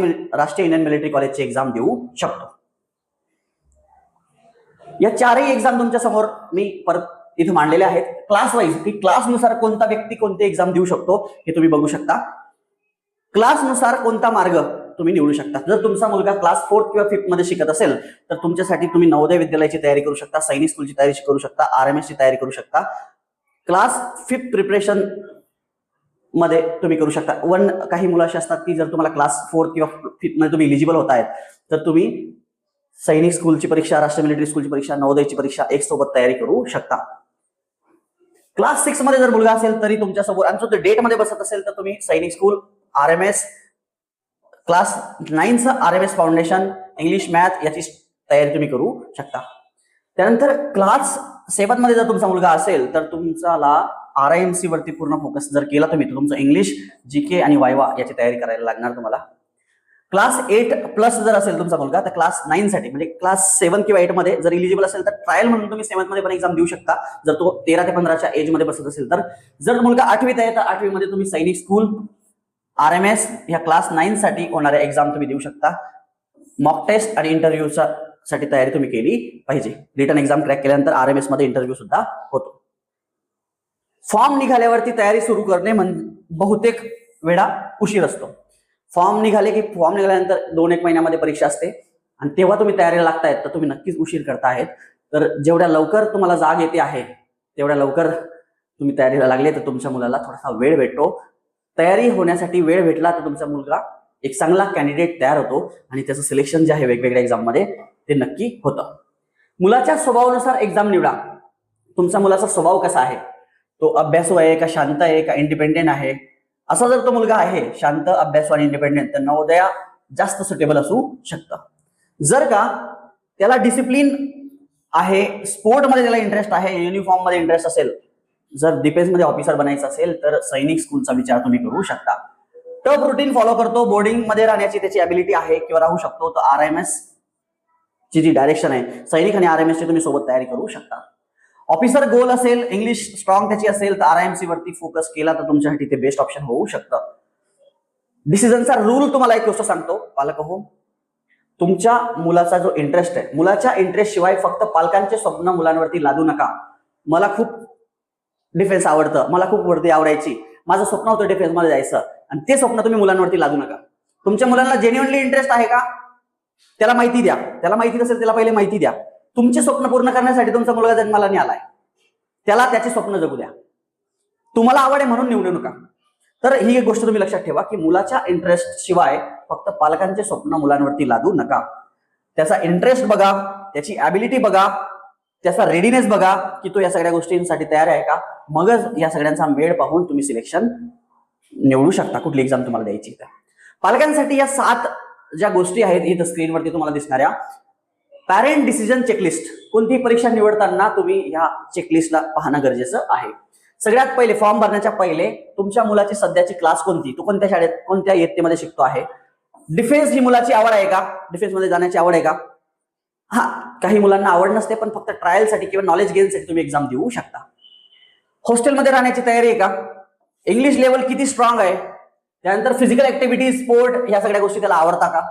इंडियन मिलिटरी कॉलेजची एक्झाम देऊ शकतो. या 4ही एक्झाम तुमच्या समोर मी परत इथे मांडलेले आहेत. क्लास वाईज, की क्लासनुसार कोणता व्यक्ती कोणती एक्झाम देऊ शकतो हे तुम्ही बघू शकता. क्लासनुसार कोणता मार्ग तुम्ही निवडू शकता. जर तुमचा मुलगा क्लास 4th किंवा 5th मध्ये शिकत असेल तर तुमच्यासाठी तुम्ही नवोदय विद्यालयाची तयारी करू शकता, सैनिक स्कूलची तयारी करू शकता, RMS ची तयारी करू शकता. क्लास 5th प्रिपरेशन मध्ये तुम्ही करू शकता. काही मुलं अशी असतात की जर तुम्हाला क्लास 4th किंवा 5th मध्ये तुम्ही इलिजिबल होत आहेत तर तुम्ही सैनिक स्कूलची परीक्षा, राष्ट्रीय मिलिटरी स्कूलची परीक्षा, नवोदयची परीक्षा एक सोबत तयारी करू शकता. क्लास 6 मध्ये जर मुलगा असेल तरी तुमच्यासोबत आणि तो डेट मध्ये बसत असेल तर तुम्ही सैनिक स्कूल, RMS, क्लास 9चं RMS फाउंडेशन, इंग्लिश, मॅथ याची तयारी तुम्ही करू शकता. त्यानंतर क्लास 7 मध्ये जर तुमचा मुलगा असेल तर तुमचाला RIMC वरती पूर्ण फोकस जर केला तुम्ही तर तुमचं इंग्लिश, जीके आणि वायवा याची तयारी करायला लागणार तुम्हाला. क्लास 8+ जर असेल तुमचा मुलगा तर क्लास 9 साठी म्हणजे क्लास 7 किंवा 8 मध्ये जर इलिजिबल असेल तर ट्रायल म्हणून तुम्ही 7th मध्ये पण एक्झाम देऊ शकता जर तो 13 ते 15च्या एज मध्ये बसत असेल तर. जर मुलगा 8वीत आहे तर 8वी मध्ये तुम्ही सैनिक स्कूल, RMS ह्या क्लास 9 साठी होणाऱ्या एक्झाम तुम्ही देऊ शकता. मॉक टेस्ट आणि इंटरव्ह्यूचा साठी तयारी तुम्ही केली पाहिजे. रिटन एक्झाम क्रॅक केल्यानंतर RMS मध्ये इंटरव्ह्यू सुद्धा होतो. फॉर्म निघाल्यावरती तयारी सुरू करणे बहुतेक वेळा उशीर असतो. फॉर्म निघाल्यानंतर 2-1 महिन्यामध्ये परीक्षा असते आणि तेव्हा तुम्ही तयारीला लागतायत तर तुम्ही नक्कीच उशीर करतायत. तर जेवढ्या लवकर तुम्हाला जाग येते आहे तेवढ्या लवकर तुम्ही तयारीला लागले तर तुमच्या मुलाला थोडासा वेळ भेटतो. तयारी होण्यासाठी वेळ भेटला तर तुमचा मुलगा एक चांगला कॅन्डिडेट तयार होतो आणि त्याचं सिलेक्शन जे आहे वेगवेगळ्या एक्झाम मध्ये ते नक्की होतं. मुलाच्या स्वभावानुसार एक्झाम निवडा. तुमचा मुलाचा स्वभाव कसा आहे, तो अभ्यासू आहे का, शांत आहे का, इंडिपेंडेंट आहे. असा जर तो मुलगा आहे शांत, अभ्यासू आणि इंडिपेंडेंट तर नवोदया जास्त सुटेबल असू शकतं. जर का त्याला डिसिप्लिन आहे, स्पोर्टमध्ये त्याला इंटरेस्ट आहे, युनिफॉर्म मध्ये इंटरेस्ट असेल, जर डिफेन्स मध्ये ऑफिसर बनायचं असेल तर सैनिक स्कूलचा विचार तुम्ही करू शकता. टफ रुटीन फॉलो करतो, बोर्डिंग मध्ये राहण्याची त्याची ॲबिलिटी आहे किंवा राहू शकतो तर RMS ची जी डायरेक्शन आहे सैनिक आणि RMS ची तुम्ही सोबत तयारी करू शकता. ऑफिसर गोल असेल, इंग्लिश स्ट्रॉंग त्याची असेल तर RIMC वरती फोकस केला तर तुमच्यासाठी ते बेस्ट ऑप्शन होऊ शकतं. डिसिजनचा रूल तुम्हाला एक गोष्ट सांगतो पालक हो, तुमच्या मुलाचा जो इंटरेस्ट आहे, मुलाच्या इंटरेस्ट शिवाय फक्त पालकांचे स्वप्न मुलांवरती लादू नका. मला खूप डिफेन्स आवडतं, मला खूप वर्दी आवडायची, माझं स्वप्न होतं डिफेन्स मध्ये जायचं आणि ते स्वप्न तुम्ही मुलांवरती लादू नका. तुमच्या मुलांना जेन्युइनली इंटरेस्ट आहे का त्याला माहिती द्या. त्याला माहिती नसेल त्याला पहिले माहिती द्या. तुमचे स्वप्न पूर्ण करण्यासाठी तुमचा मुलगा जन्माला नाही आलाय, त्याला त्याचे स्वप्न जगू द्या. तुम्हाला आवड आहे म्हणून निवडू नका. तर ही एक गोष्ट तुम्ही लक्षात ठेवा की मुलाच्या इंटरेस्ट शिवाय फक्त पालकांचे स्वप्न मुलांवरती लादू नका. त्याचा इंटरेस्ट बघा, त्याची ॲबिलिटी बघा, त्याचा रेडीनेस बघा की तो या सगळ्या गोष्टींसाठी तयार आहे का. मगच या सगळ्यांचा मेळ पाहून तुम्ही सिलेक्शन निवडू शकता कुठली एक्झाम तुम्हाला द्यायची. पालकांसाठी या 7 ज्या गोष्टी आहेत इथं स्क्रीनवरती तुम्हाला दिसणाऱ्या, पॅरेंट डिसिजन चेकलिस्ट. कोणतीही परीक्षा निवडताना तुम्ही ह्या चेकलिस्टला पाहणं गरजेचं आहे. सगळ्यात पहिले फॉर्म भरण्याच्या पहिले तुमच्या मुलाची सध्याची क्लास कोणती, तो कोणत्या शाळेत कोणत्या इयत्तेमध्ये शिकतो आहे. डिफेन्स ही मुलाची आवड आहे का, डिफेन्स मध्ये जाण्याची आवड आहे का. हा, काही मुलांना आवड नसते पण फक्त ट्रायलसाठी किंवा नॉलेज गेनसाठी तुम्ही एक्झाम देऊ शकता. हॉस्टेलमध्ये राहण्याची तयारी आहे का, इंग्लिश लेवल किती स्ट्रॉंग आहे, त्यानंतर फिजिकल ऍक्टिव्हिटी, स्पोर्ट या सगळ्या गोष्टी त्याला आवडता का.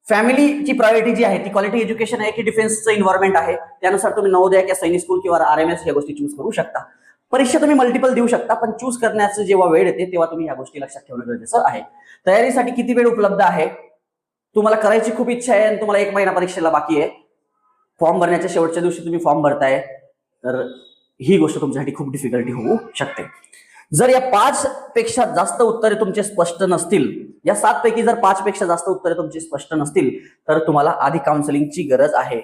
फॅमिलीची प्रायोरिटी जी आहे ती क्वालिटी एज्युकेशन आहे की डिफेन्सचं इन्व्हायरमेंट आहे, त्यानुसार तुम्ही नवोदय किंवा सैनिक स्कूल किंवा RMS या गोष्टी चूज करू शकता. परीक्षा तुम्ही मल्टिपल देऊ शकता पण चूज करण्याचं जेव्हा वेळ येते तेव्हा तुम्ही या गोष्टी लक्षात ठेवणं गरजेचं आहे. तयारीसाठी किती वेळ उपलब्ध आहे, तुम्हाला करायची खूप इच्छा आहे आणि तुम्हाला 1 महिना परीक्षेला बाकी आहे, फॉर्म भरण्याच्या शेवटच्या दिवशी तुम्ही फॉर्म भरताय तर ही गोष्ट तुमच्यासाठी खूप डिफिकल्टी होऊ शकते. जर या 5 पेक्षा जास्त उत्तरे तुमचे स्पष्ट नसतील, या 7 पैकी जर 5 पेक्षा जास्त उत्तरे तुमची स्पष्ट नसतील, तर तुम्हाला आधी काउन्सिलिंगची गरज आहे.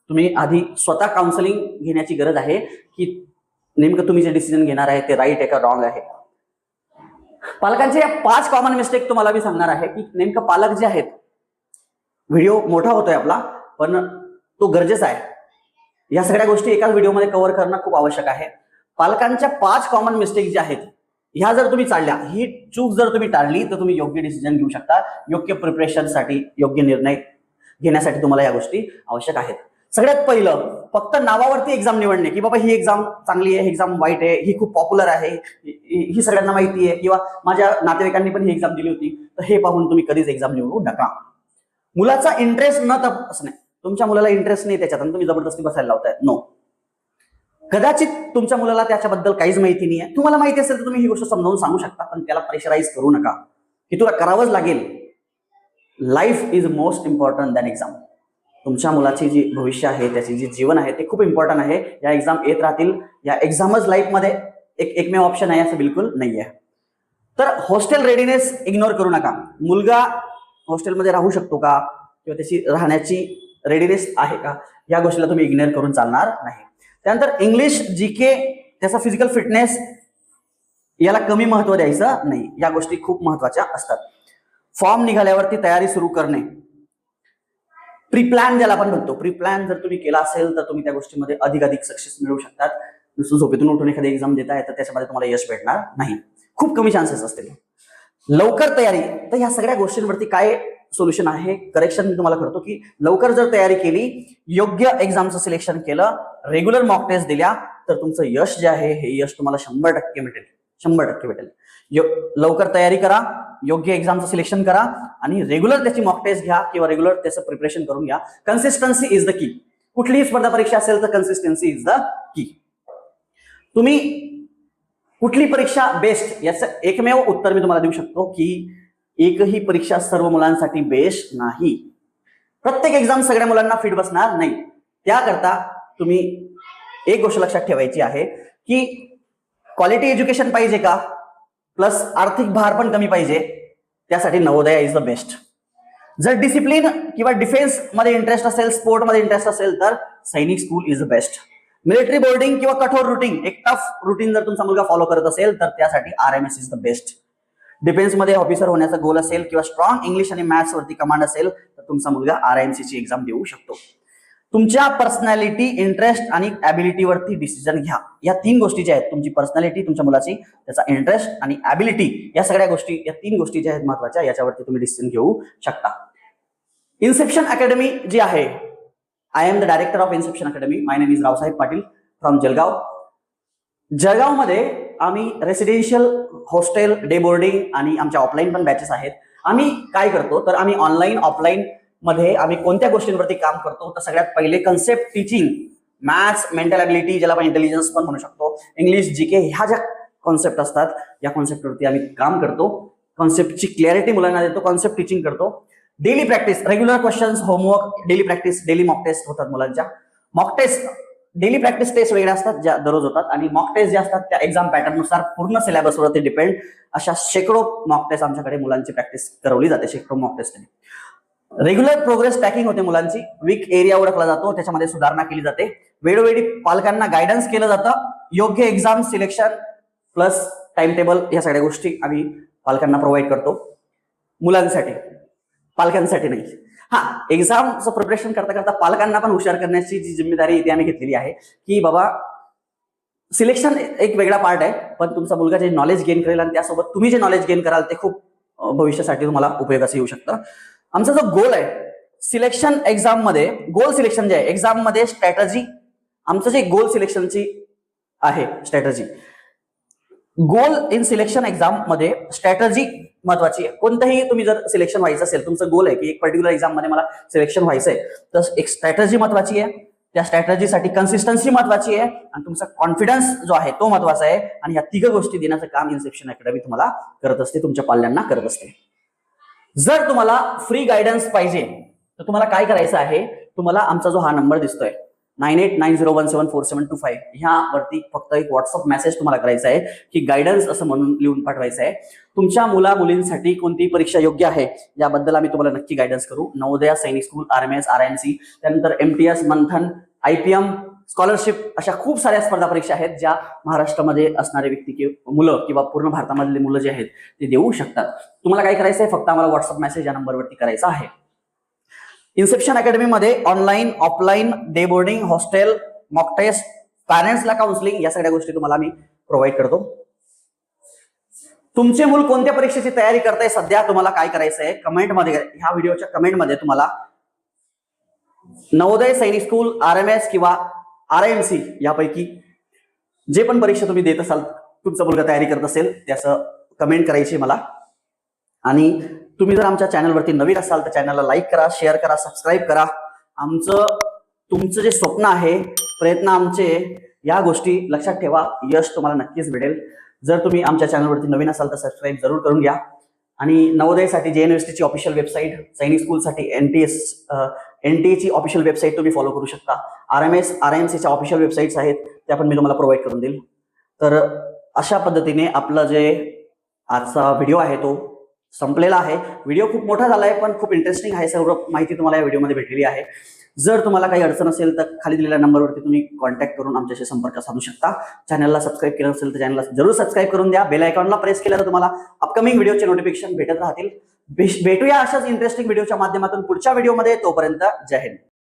तुम्ही आधी स्वतः काउन्सिलिंग घेण्याची गरज आहे की नेमकं तुम्ही जे डिसिजन घेणार आहे ते राईट आहे का रॉंग आहे. पालकांचे या 5 कॉमन मिस्टेक तुम्हाला मी सांगणार आहे की नेमकं पालक जे आहेत, व्हिडिओ मोठा होतोय आपला पण तो गरजेचा आहे. या सगळ्या गोष्टी एकाच व्हिडिओमध्ये कव्हर करणं खूप आवश्यक आहे. पालकांच्या 5 कॉमन मिस्टेक ज्या आहेत ह्या जर तुम्ही चालल्या, ही चूक जर तुम्ही टाळली तर तुम्ही योग्य डिसिजन घेऊ शकता. योग्य प्रिपरेशनसाठी, योग्य निर्णय घेण्यासाठी तुम्हाला या गोष्टी आवश्यक आहेत. सगळ्यात पहिलं, फक्त नावावरती एक्झाम निवडणे की बाबा ही एक्झाम चांगली आहे, ही एक्झाम वाईट आहे, ही खूप पॉप्युलर आहे, ही सगळ्यांना माहिती आहे किंवा माझ्या नातेवाईकांनी पण ही एक्झाम दिली होती, तर हे पाहून तुम्ही कधीच एक्झाम निवडू नका. मुलाचा इंटरेस्ट न तपासणे, तुमच्या मुलाला इंटरेस्ट नाही त्याच्यात आणि तुम्ही जबरदस्ती बसायला लावताय, नो. कदाचित तुमच्या मुलाला त्याच्याबद्दल काहीच माहिती नाही आहे, तुम्हाला माहिती असेल तर तुम्ही ही गोष्ट समजावून सांगू शकता, पण त्याला प्रेशराईज करू नका की तुला करावंच लागेल. Life is most important than exam. तुमच्या मुलाची जी भविष्य आहे, त्याचे जे जीवन आहे ते खूप इम्पॉर्टंट आहे. या एक्झाम येत राहतील, या एक्झामच लाईफमध्ये एकमेव ऑप्शन आहे असं बिलकुल नाही आहे. तर हॉस्टेल रेडीनेस इग्नोर करू नका. मुलगा हॉस्टेलमध्ये राहू शकतो का किंवा त्याची राहण्याची रेडीनेस आहे का, या गोष्टीला तुम्ही इग्नोर करून चालणार नाही. त्यानंतर इंग्लिश, जीके, त्याचा फिजिकल फिटनेस याला कमी महत्व द्यायचं नाही. या गोष्टी खूप महत्वाच्या असतात. फॉर्म निघाल्यावरती तयारी सुरू करणे, प्री प्लॅन ज्याला आपण म्हणतो, प्री प्लॅन जर तुम्ही केला असेल तर तुम्ही त्या गोष्टीमध्ये अधिकाधिक सक्सेस मिळवू शकतात. नुसतं झोपेतून उठून एखादी एक्झाम देताय तर त्याच्यामध्ये तुम्हाला यश भेटणार नाही, खूप कमी चान्सेस असतील. लवकर तयारी, तर ह्या सगळ्या गोष्टींवरती काय सोल्युशन आहे, करेक्शन मी तुम्हाला करतो की लवकर जर तयारी केली, योग्य एक्झामचं सिलेक्शन केलं, रेग्युलर मॉक टेस्ट दिल्या, तर तुमचं यश जे आहे हे यश तुम्हाला 100% भेटेल, 100% भेटेल. लवकर तयारी करा, योग्य एक्झामचं सिलेक्शन करा आणि रेग्युलर त्याची मॉक टेस्ट घ्या किंवा रेग्युलर त्याचं प्रिपरेशन करून घ्या. Consistency is the key. कुठलीही स्पर्धा परीक्षा असेल तर कन्सिस्टन्सी इज द की. तुम्ही कुठली परीक्षा बेस्ट, याचं एकमेव उत्तर मी तुम्हाला देऊ शकतो की एकही परीक्षा सर्व मुलांसाठी बेस्ट नाही. प्रत्येक एक्झाम सगळ्या मुलांना फिट बसणार नाही. त्याकरता तुम्ही एक गोष्ट लक्षात ठेवायची आहे की क्वालिटी एज्युकेशन पाहिजे का, प्लस आर्थिक भार पण कमी पाहिजे, त्यासाठी नवोदय इज द बेस्ट. जर डिसिप्लिन किंवा डिफेन्स मध्ये इंटरेस्ट असेल, स्पोर्ट मध्ये इंटरेस्ट असेल तर सैनिक school is the best. Military boarding किंवा कठोर रुटीन, एक टफ रुटीन जर तुमचा मुलगा फॉलो करत असेल तर त्यासाठी RMS is the best. Defence मध्ये ऑफिसर होण्याचा गोल असेल किंवा स्ट्रॉंग इंग्लिश आणि मॅथ्स वरती कमांड असेल तर तुमचा मुलगा RIMC ची एक्झाम देऊ शकतो. तुमच्या पर्सनॅलिटी, इंटरेस्ट आणि ॲबिलिटी वरती डिसिजन घ्या. या 3 गोष्टी ज्या आहेत, तुमची पर्सनॅलिटी, तुमच्या मुलाची, त्याचा इंटरेस्ट आणि ॲबिलिटी, या सगळ्या गोष्टी, या 3 गोष्टी ज्या आहेत महत्वाच्या, याच्यावरती तुम्ही डिसिजन घेऊ शकता. इन्सेप्शन अकॅडमी जी आहे, I am the director of Inception academy. My name is Raosaheb Patil from Jalgaon. जळगावमध्ये आम्ही रेसिडेन्शियल, हॉस्टेल, डे बोर्डिंग आणि आमच्या ऑफलाईन पण बॅचेस आहेत. आम्ही काय करतो तर आम्ही ऑनलाईन, ऑफलाईन मध्ये आम्ही कोणत्या गोष्टींवरती काम करतो तर सगळ्यात पहिले concept teaching, maths, mental ability ज्याला आपण इंटेलिजन्स पण म्हणू शकतो, इंग्लिश, जीके, ह्या ज्या कॉन्सेप्ट असतात या कॉन्सेप्टवरती आम्ही काम करतो. कॉन्सेप्टची क्लॅरिटी मुलांना देतो, कॉन्सेप्ट टीचिंग करतो. Daily practice, regular questions, homework, daily practice, daily mock test होतात मुलांच्या. Mock test, daily practice test वेगळ्या असतात ज्या दररोज होतात आणि मॉक टेस्ट ज्या असतात त्या एक्झाम पॅटर्ननुसार पूर्ण सिलेबसवरती डिपेंड, अशा शेकडो मॉक टेस्ट आमच्याकडे मुलांची प्रॅक्टिस करवली जाते, शेकडो mock test. Regular progress tracking होते मुलांची, वीक एरिया ओळखला जातो, त्याच्यामध्ये सुधारणा केली जाते, वेळोवेळी पालकांना गायडन्स केलं जातं, योग्य exam selection plus time table, या सगळ्या गोष्टी आम्ही पालकांना प्रोव्हाइड करतो मुलांसाठी, पालकांसाठी नाही. हा, एक्झामचं प्रिपरेशन करता करता पालकांना पण हुशार करण्याची जी जिम्मेदारी इथे आम्ही घेतलेली आहे की बाबा सिलेक्शन एक वेगळा पार्ट आहे, पण तुमचा मुलगा जे नॉलेज गेन करेल आणि त्यासोबत तुम्ही जे नॉलेज गेन कराल ते खूप भविष्यासाठी तुम्हाला उपयोगाचं येऊ शकतं. आमचा जो गोल आहे सिलेक्शन एक्झाम मध्ये, गोल सिलेक्शन जे आहे एक्झाम मध्ये, स्ट्रॅटजी, आमचं जे गोल सिलेक्शनची आहे strategy, goal in selection exam मध्ये स्ट्रॅटजी महत्वाची आहे. कोणतंही तुम्ही जर सिलेक्शन व्हायचं असेल, तुमचं गोल आहे की एक पर्टिक्युलर एक्झाम मध्ये मला सिलेक्शन व्हायचंय, तर एक स्ट्रॅटजी महत्वाची आहे. त्या स्ट्रॅटजीसाठी कन्सिस्टन्सी महत्वाची आहे आणि तुमचा कॉन्फिडन्स जो आहे तो महत्वाचा आहे. आणि ह्या 3 गोष्टी देण्याचं काम इन्सेप्शन अकॅडमी तुम्हाला करत असते, तुमच्या पाल्यांना करत असते. जर तुम्हाला फ्री गायडन्स पाहिजे तर तुम्हाला काय करायचं आहे, तुम्हाला आमचा जो हा नंबर दिसतोय 9890174725 ह्यावरती फक्त एक व्हॉट्सअप मेसेज तुम्हाला करायचा आहे की गायडन्स असं म्हणून लिहून पाठवायचं आहे. तुमच्या मुलींसाठी कोणती परीक्षा योग्य आहे याबद्दल आम्ही तुम्हाला नक्की गायडन्स करू. नवोदय, सैनिक स्कूल, RMS, RIMC, त्यानंतर MTS, मंथन, IPM, स्कॉलरशिप अशा खूप साऱ्या स्पर्धा परीक्षा आहेत ज्या महाराष्ट्रामध्ये असणारे व्यक्ती मुलं किंवा पूर्ण भारतामधले मुलं जे आहेत ते देऊ शकतात. तुम्हाला काय करायचं आहे, फक्त आम्हाला व्हॉट्सअप मेसेज या नंबरवरती करायचा आहे. इन्सेप्शन अकॅडमीमध्ये online, offline, day boarding, hostel, mock test, पॅरेंट्सला काउन्सिलिंग या सगळ्या गोष्टी तुम्हाला मी प्रोव्हाइड करतो. तुमचे मूल कोणत्या परीक्षेची तयारी करताय सध्या, तुम्हाला काय करायचं आहे कमेंटमध्ये, ह्या व्हिडिओच्या कमेंटमध्ये तुम्हाला नवोदय, सैनिक स्कूल, RMS किंवा RIMC यापैकी जे पण परीक्षा तुम्ही देत असाल, तुमचा मुलगा तयारी करत असेल त्याचं कमेंट करायची मला. आणि तुम्ही जर आमच्या चॅनलवरती नवीन असाल तर चॅनलला लाईक करा, शेअर करा, सबस्क्राईब करा. तुमचं जे स्वप्न आहे, प्रयत्न आमचे, या गोष्टी लक्षात ठेवा, यश तुम्हाला नक्कीच भेटेल. जर तुम्ही आमच्या चॅनलवरती नवीन असाल तर सबस्क्राईब जरूर करून घ्या. आणि नवोदयसाठी JNUSTची ऑफिशियल वेबसाईट, सैनिक स्कूलसाठी NTA ची ऑफिशियल वेबसाईट तुम्ही फॉलो करू शकता. RMS, RIMCच्या ऑफिशियल वेबसाईट्स आहेत त्या पण मी तुम्हाला प्रोव्हाइड करून देईल. तर अशा पद्धतीने आपला जे आजचा व्हिडिओ आहे तो संपलेला आहे. व्हिडिओ खूप मोठा झाला आहे पण खूप इंटरेस्टिंग आहे. सर्व माहिती तुम्हाला या व्हिडिओमध्ये भेटलेली आहे. जर तुम्हाला काही अडचण असेल तर खाली दिलेल्या नंबरवरती तुम्ही कॉन्टॅक्ट करून आमच्याशी संपर्क साधू शकता. चॅनलला सबस्क्राईब केलं असेल तर चॅनलला जरूर सबस्क्राईब करून द्या. बेल आयकॉनला प्रेस केलं तर तुम्हाला अपकमिंग व्हिडिओचे नोटिफिकेशन भेटत राहतील. भेटूया अशाच इंटरेस्टिंग व्हिडिओच्या माध्यमातून पुढच्या व्हिडिओमध्ये. तोपर्यंत जय हिंद.